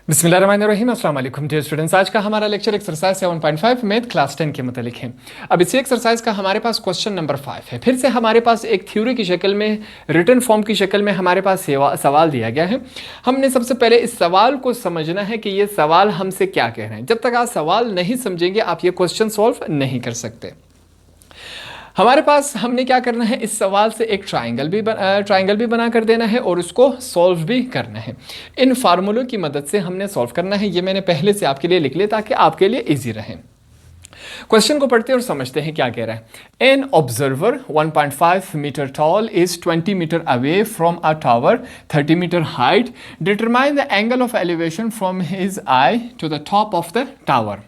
बिस्मिल्लाहिर्रहमानिर्रहीम अस्सलाम वालेकुम डियर स्टूडेंट्स। आज का हमारा लेक्चर एक्सरसाइज 7.5 मैथ क्लास 10 के मुतालिक है। अब इसी एक्सरसाइज का हमारे पास क्वेश्चन नंबर 5 है। फिर से हमारे पास एक थ्योरी की शक्ल में, रिटन फॉर्म की शक्ल में हमारे पास सवाल दिया गया है। हमने सबसे पहले इस सवाल को समझना है कि ये सवाल हमसे क्या कह रहे हैं। जब तक आप सवाल नहीं समझेंगे आप ये क्वेश्चन सॉल्व नहीं कर सकते। हमारे पास हमने क्या करना है, इस सवाल से एक ट्राइंगल भी बना कर देना है और उसको सॉल्व भी करना है। इन फार्मूलों की मदद से हमने सॉल्व करना है। ये मैंने पहले से आपके लिए लिख लिया ताकि आपके लिए इजी रहे। क्वेश्चन को पढ़ते और समझते हैं क्या कह रहा है। An observer 1.5 metre tall is 20 metre away from a tower 30 metre height. Determine the angle of elevation from his eye to the top of the tower.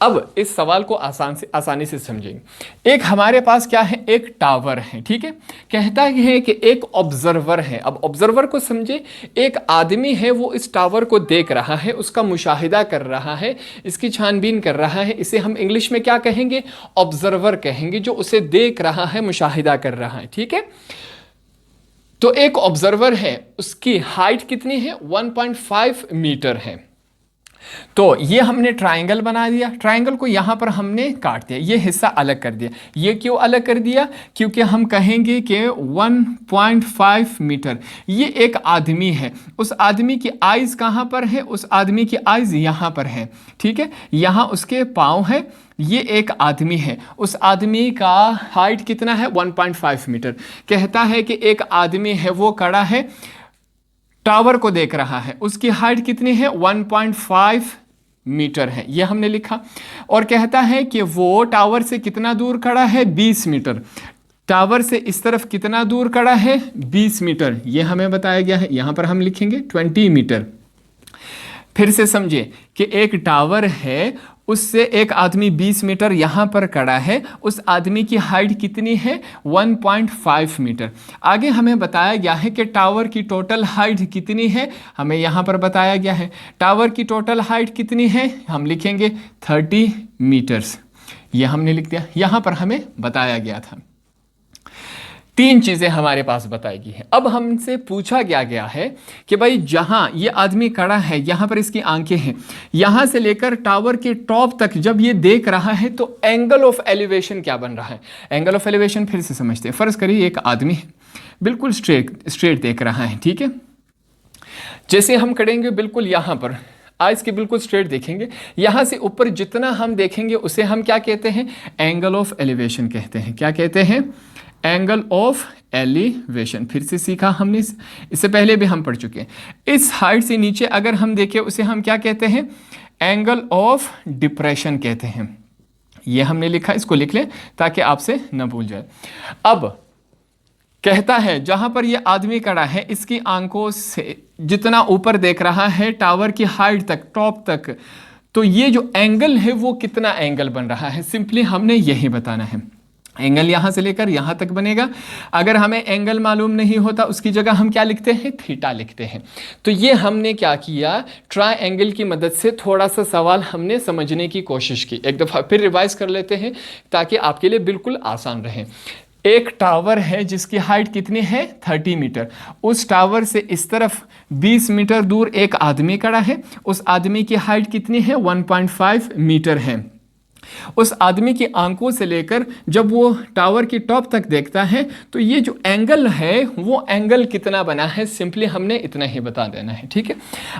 अब इस सवाल को आसानी से समझेंगे। एक हमारे पास क्या है, एक टावर है, ठीक है। कहता है कि एक ऑब्जर्वर है। अब ऑब्जर्वर को समझे, एक आदमी है, वो इस टावर को देख रहा है, उसका मुशाहिदा कर रहा है, इसकी छानबीन कर रहा है। इसे हम इंग्लिश में क्या कहेंगे, ऑब्जर्वर कहेंगे, जो उसे देख रहा है, मुशाहिदा कर रहा है, ठीक है। तो एक ऑब्जर्वर है, उसकी हाइट कितनी है, 1.5 मीटर है। तो ये हमने ट्राइंगल बना दिया। ट्राइंगल को यहां पर हमने काट दिया, ये हिस्सा अलग कर दिया। ये क्यों अलग कर दिया, क्योंकि हम कहेंगे कि 1.5 मीटर ये एक आदमी है। उस आदमी की आइज कहां पर है, उस आदमी की आइज यहां पर है, ठीक है। यहां उसके पांव है, ये एक आदमी है। उस आदमी का हाइट कितना है, 1.5 मीटर। कहता है कि एक आदमी है, वो खड़ा है, टावर को देख रहा है, उसकी हाइट कितनी है, 1.5 मीटर है, यह हमने लिखा। और कहता है कि वो टावर से कितना दूर खड़ा है, 20 मीटर। टावर से इस तरफ कितना दूर खड़ा है, 20 मीटर, यह हमें बताया गया है। यहां पर हम लिखेंगे 20 मीटर। फिर से समझिए कि एक टावर है, उससे एक आदमी 20 मीटर यहां पर खड़ा है, उस आदमी की हाइट कितनी है, 1.5 मीटर। आगे हमें बताया गया है कि टावर की टोटल हाइट कितनी है, हमें यहां पर बताया गया है। टावर की टोटल हाइट कितनी है, हम लिखेंगे 30 मीटर्स, यह हमने लिख दिया। यहां पर हमें बताया गया था। तीन चीजें हमारे पास बताई गई है। अब हमसे पूछा गया है कि भाई जहां ये आदमी खड़ा है, यहां पर इसकी आंखें हैं, यहां से लेकर टावर के टॉप तक जब ये देख रहा है तो एंगल ऑफ एलिवेशन क्या बन रहा है। एंगल ऑफ एलिवेशन फिर से समझते हैं। फर्ज करिए एक आदमी है, बिल्कुल स्ट्रेट देख रहा है, ठीक है। जैसे हम करेंगे बिल्कुल यहां पर आइस के बिल्कुल स्ट्रेट देखेंगे, यहां से ऊपर जितना हम देखेंगे उसे हम क्या कहते हैं, एंगल ऑफ एलिवेशन कहते हैं। क्या कहते हैं, एंगल ऑफ एलिवेशन। फिर से सीखा हमने, इससे पहले भी हम पढ़ चुके हैं। इस हाइट से नीचे अगर हम देखें उसे हम क्या कहते हैं, एंगल ऑफ डिप्रेशन कहते हैं। ये हमने लिखा, इसको लिख लें ताकि आपसे न भूल जाए। अब कहता है जहां पर ये आदमी खड़ा है, इसकी आंखों से जितना ऊपर देख रहा है टावर की हाइट तक, टॉप तक, तो ये जो एंगल है वो कितना एंगल बन रहा है, सिंपली हमने यही बताना है। एंगल यहां से लेकर यहां तक बनेगा। अगर हमें एंगल मालूम नहीं होता, उसकी जगह हम क्या लिखते हैं, थीटा लिखते हैं। तो ये हमने क्या किया, ट्रायंगल की मदद से थोड़ा सा सवाल हमने समझने की कोशिश की। एक दफ़ा फिर रिवाइज कर लेते हैं ताकि आपके लिए बिल्कुल आसान रहे। एक टावर है जिसकी हाइट कितनी है, 30 मीटर। उस टावर से इस तरफ 20 मीटर दूर एक आदमी खड़ा है, उस आदमी की हाइट कितनी है, 1.5 मीटर है। उस आदमी की आंखों से लेकर जब वो टावर की टॉप तक देखता है तो ये जो एंगल है वो एंगल कितना बना है, सिंपली हमने इतना ही बता देना है, ठीक है।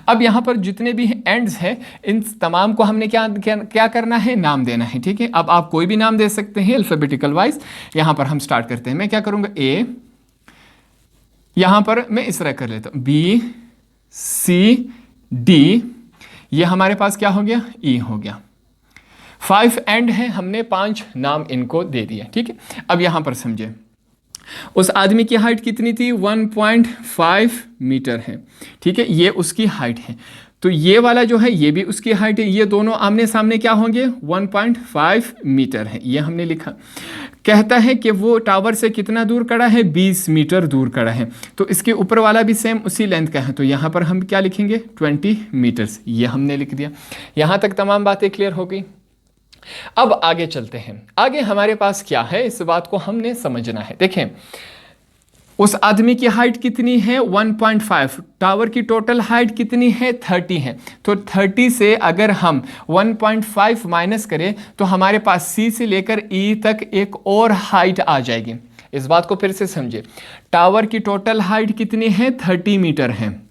अब यहाँ पर जितने भी एंड्स हैं इन तमाम को हमने क्या करना है, नाम देना है, ठीक है। अब आप कोई भी नाम दे सकते हैं अल्फाबेटिकल वाइज। यहाँ पर हम स्टार्ट करते हैं। मैं क्या करूँगा, ए, यहाँ पर मैं इस तरह कर लेता हूँ, बी सी डी, ये हमारे पास क्या हो गया, ई हो गया। 5 एंड है, हमने 5 नाम इनको दे दिए, ठीक है। अब यहां पर समझे, उस आदमी की हाइट कितनी थी, 1.5 मीटर है, ठीक है। ये उसकी हाइट है, तो ये वाला जो है ये भी उसकी हाइट है। ये दोनों आमने सामने क्या होंगे, 1.5 मीटर है, ये हमने लिखा। कहता है कि वो टावर से कितना दूर खड़ा है, 20 मीटर दूर खड़ा है। तो इसके ऊपर वाला भी सेम उसी लेंथ का है, तो यहाँ पर हम क्या लिखेंगे, 20 मीटर्स, ये हमने लिख दिया। यहाँ तक तमाम बातें क्लियर हो गई। अब आगे चलते हैं। आगे हमारे पास क्या है, इस बात को हमने समझना है। देखें, उस आदमी की हाइट कितनी है 1.5, टावर की टोटल हाइट कितनी है 30 है। तो 30 से अगर हम 1.5 माइनस करें तो हमारे पास सी से लेकर ई तक एक और हाइट आ जाएगी। इस बात को फिर से समझे, टावर की टोटल हाइट कितनी है 30 मीटर है।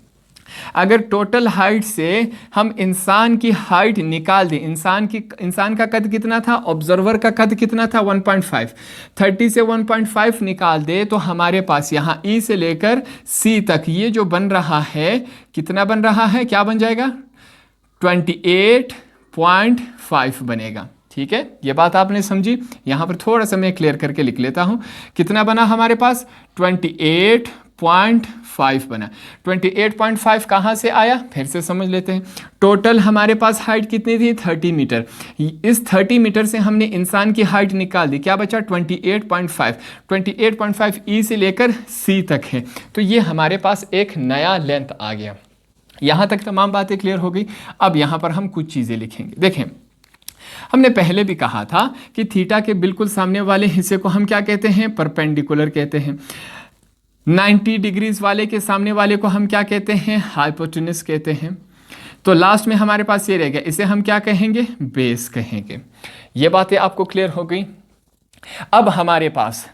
अगर टोटल हाइट से हम इंसान की हाइट निकाल दें, इंसान का कद कितना था, ऑब्जर्वर का कद कितना था 1.5, 30 से 1.5 निकाल दे तो हमारे पास यहाँ ई से लेकर सी तक ये जो बन रहा है, कितना बन रहा है, क्या बन जाएगा 28.5 बनेगा। ठीक है, ये बात आपने समझी। यहां पर थोड़ा सा मैं क्लियर करके लिख लेता हूं, कितना बना हमारे पास 28.5 बना। 28.5 कहां से आया, फिर से समझ लेते हैं। टोटल हमारे पास हाइट कितनी थी 30 मीटर, इस 30 मीटर से हमने इंसान की हाइट निकाल दी, क्या बचा 28.5। 28.5 ई से लेकर सी तक है, तो ये हमारे पास एक नया लेंथ आ गया। यहां तक तमाम बातें क्लियर हो गई। अब यहां पर हम कुछ चीजें लिखेंगे। देखें, हमने पहले भी कहा था कि थीटा के बिल्कुल सामने वाले हिस्से को हम क्या कहते हैं, परपेंडिकुलर कहते हैं। 90 डिग्रीज वाले के सामने वाले को हम क्या कहते हैं, हाइपोटेनस कहते हैं। तो लास्ट में हमारे पास ये रह गया, इसे हम क्या कहेंगे, बेस कहेंगे। ये बातें आपको क्लियर हो गई। अब हमारे पास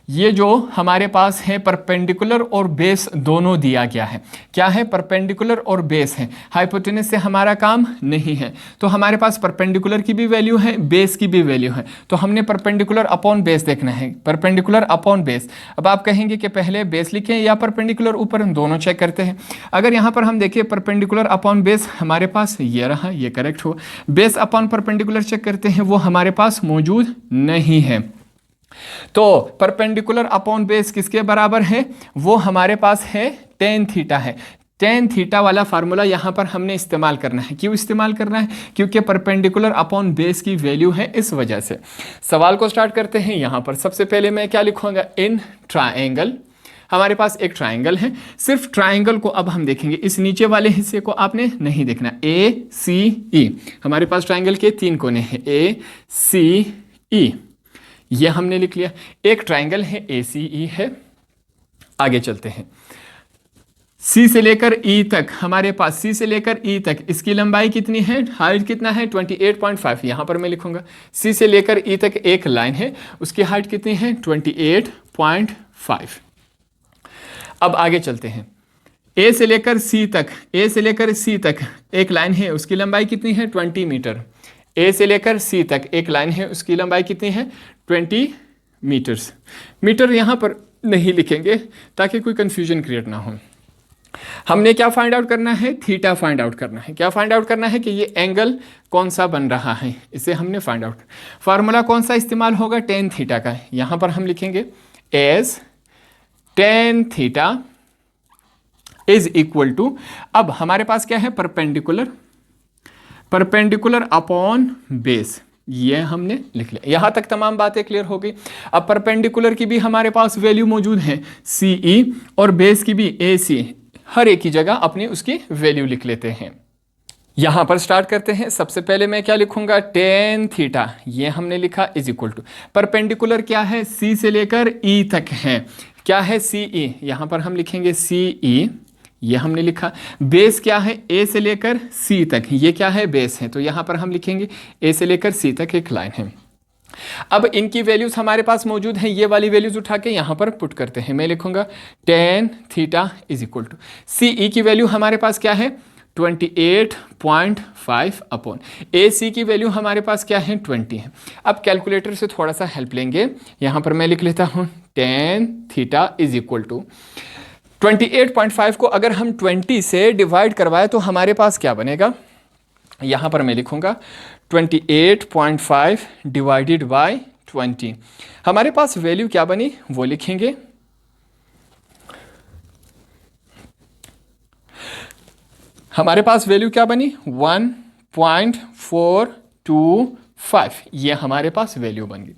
ये जो हमारे पास है परपेंडिकुलर और बेस दोनों दिया गया है। क्या है, परपेंडिकुलर और बेस है। हाइपोटेनस से हमारा काम नहीं है, तो हमारे पास परपेंडिकुलर की भी वैल्यू है, बेस की भी वैल्यू है। तो हमने परपेंडिकुलर अपॉन बेस देखना है, परपेंडिकुलर अपॉन बेस। अब आप कहेंगे कि पहले बेस लिखें या परपेंडिकुलर ऊपर, हम दोनों चेक करते हैं। अगर यहाँ पर हम देखिए परपेंडिकुलर अपॉन बेस हमारे पास ये रहा, ये करेक्ट हो। बेस अपॉन परपेंडिकुलर चेक करते हैं, वो हमारे पास मौजूद नहीं है। तो परपेंडिकुलर अपॉन बेस किसके बराबर है, वो हमारे पास है tan थीटा है। tan थीटा वाला फार्मूला यहां पर हमने इस्तेमाल करना है। क्यों इस्तेमाल करना है, क्योंकि परपेंडिकुलर अपॉन बेस की वैल्यू है, इस वजह से। सवाल को स्टार्ट करते हैं। यहां पर सबसे पहले मैं क्या लिखूंगा, इन ट्रायंगल। हमारे पास एक ट्रायंगल है, सिर्फ ट्रायंगल को अब हम देखेंगे, इस नीचे वाले हिस्से को आपने नहीं देखना। ACE, हमारे पास ट्रायंगल के 3 कोने हैं, ACE, ये हमने लिख लिया। एक ट्रायंगल है ACE है। आगे चलते हैं, C से लेकर E तक हमारे पास, C से लेकर E तक इसकी लंबाई कितनी है, हाइट कितना है 28.5। यहां पर मैं लिखूंगा C से लेकर E तक एक लाइन है, उसकी हाइट कितनी है 28.5। अब आगे चलते हैं, A से लेकर C तक, A से लेकर C तक एक लाइन है, उसकी लंबाई कितनी है 20 मीटर। A से लेकर C तक एक लाइन है, उसकी लंबाई कितनी है 20 मीटर्स। मीटर यहां पर नहीं लिखेंगे ताकि कोई कंफ्यूजन क्रिएट ना हो। हमने क्या फाइंड आउट करना है, थीटा फाइंड आउट करना है। क्या फाइंड आउट करना है कि ये एंगल कौन सा बन रहा है, इसे हमने फाइंड आउट। फार्मूला कौन सा इस्तेमाल होगा, tan थीटा का। यहां पर हम लिखेंगे as tan theta is equal to, अब हमारे पास क्या है, परपेंडिकुलर, परपेंडिकुलर अपॉन बेस, ये हमने लिख लिया। यहां तक तमाम बातें क्लियर हो गई। अब परपेंडिकुलर की भी हमारे पास वैल्यू मौजूद है CE, और बेस की भी AC, हर एक की जगह अपनी उसकी वैल्यू लिख लेते हैं। यहां पर स्टार्ट करते हैं। सबसे पहले मैं क्या लिखूंगा, tan थीटा, ये हमने लिखा इज इक्वल टू, परपेंडिकुलर क्या है, C से लेकर E तक है, क्या है CE, यहां पर हम लिखेंगे CE, ये हमने लिखा। बेस क्या है, A से लेकर C तक, ये क्या है, बेस है, तो यहां पर हम लिखेंगे A से लेकर C तक एक लाइन है। अब इनकी वैल्यूज हमारे पास मौजूद हैं, ये वाली वैल्यूज उठा के यहां पर पुट करते हैं। मैं लिखूंगा tan theta is equal to, CE की वैल्यू हमारे पास क्या है 28.5 अपॉन AC की वैल्यू हमारे पास क्या है 20 है। अब कैलकुलेटर से थोड़ा सा हेल्प लेंगे, यहां पर मैं लिख लेता हूं tan theta is equal to 28.5 को अगर हम 20 से डिवाइड करवाए तो हमारे पास क्या बनेगा, यहां पर मैं लिखूंगा 28.5 डिवाइडेड बाय 20। हमारे पास वैल्यू क्या बनी वो लिखेंगे, हमारे पास वैल्यू क्या बनी 1.425, ये हमारे पास वैल्यू बन गई।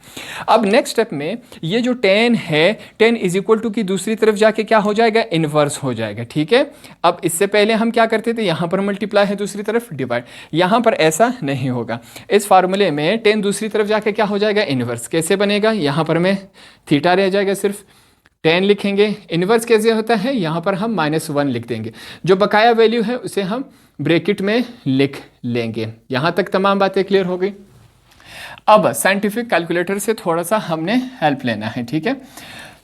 अब नेक्स्ट स्टेप में ये जो tan है, tan इज इक्वल टू की दूसरी तरफ जाके क्या हो जाएगा, इनवर्स हो जाएगा। ठीक है, अब इससे पहले हम क्या करते थे, यहां पर मल्टीप्लाई है, दूसरी तरफ डिवाइड, यहां पर ऐसा नहीं होगा। इस फार्मूले में tan दूसरी तरफ जाके क्या हो जाएगा, इनवर्स। कैसे बनेगा, यहां पर मैं थीटा रह जाएगा सिर्फ, 10 लिखेंगे। इन्वर्स कैसे होता है, यहाँ पर हम -1 लिख देंगे, जो बकाया वैल्यू है उसे हम ब्रैकेट में लिख लेंगे। यहाँ तक तमाम बातें क्लियर हो गई। अब साइंटिफिक कैलकुलेटर से थोड़ा सा हमने हेल्प लेना है, ठीक है।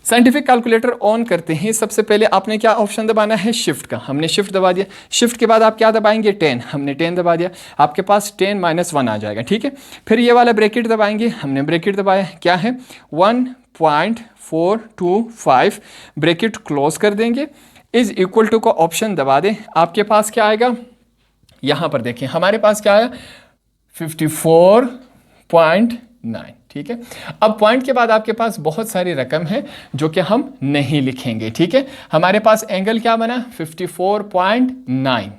साइंटिफिक कैलकुलेटर ऑन करते हैं, सबसे पहले आपने क्या ऑप्शन दबाना है, शिफ्ट का। हमने शिफ्ट दबा दिया। शिफ्ट के बाद आप क्या दबाएंगे, 10। हमने 10 दबा दिया, आपके पास 10 - 1 आ जाएगा, ठीक है। फिर ये वाला ब्रैकेट दबाएंगे, हमने ब्रैकेट दबाया, क्या है 1.425, ब्रैकेट क्लोज कर देंगे। इज इक्वल टू का ऑप्शन दबा दें, आपके पास क्या आएगा, यहां पर देखिए हमारे पास क्या आया 54.9, ठीक है। अब पॉइंट के बाद आपके पास बहुत सारी रकम है जो कि हम नहीं लिखेंगे, ठीक है। हमारे पास एंगल क्या बना 54.9।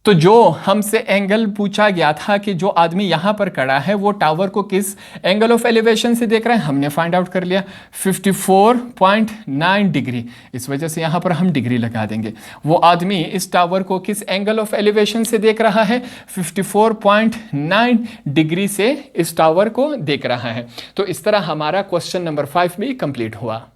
तो जो हमसे एंगल पूछा गया था कि जो आदमी यहां पर खड़ा है वो टावर को किस एंगल ऑफ एलिवेशन से देख रहा है, हमने फाइंड आउट कर लिया 54.9 डिग्री। इस वजह से यहां पर हम डिग्री लगा देंगे। वो आदमी इस टावर को किस एंगल ऑफ एलिवेशन से देख रहा है, 54.9 डिग्री से इस टावर को देख रहा है। तो इस तरह हमारा क्वेश्चन नंबर 5 भी कंप्लीट हुआ।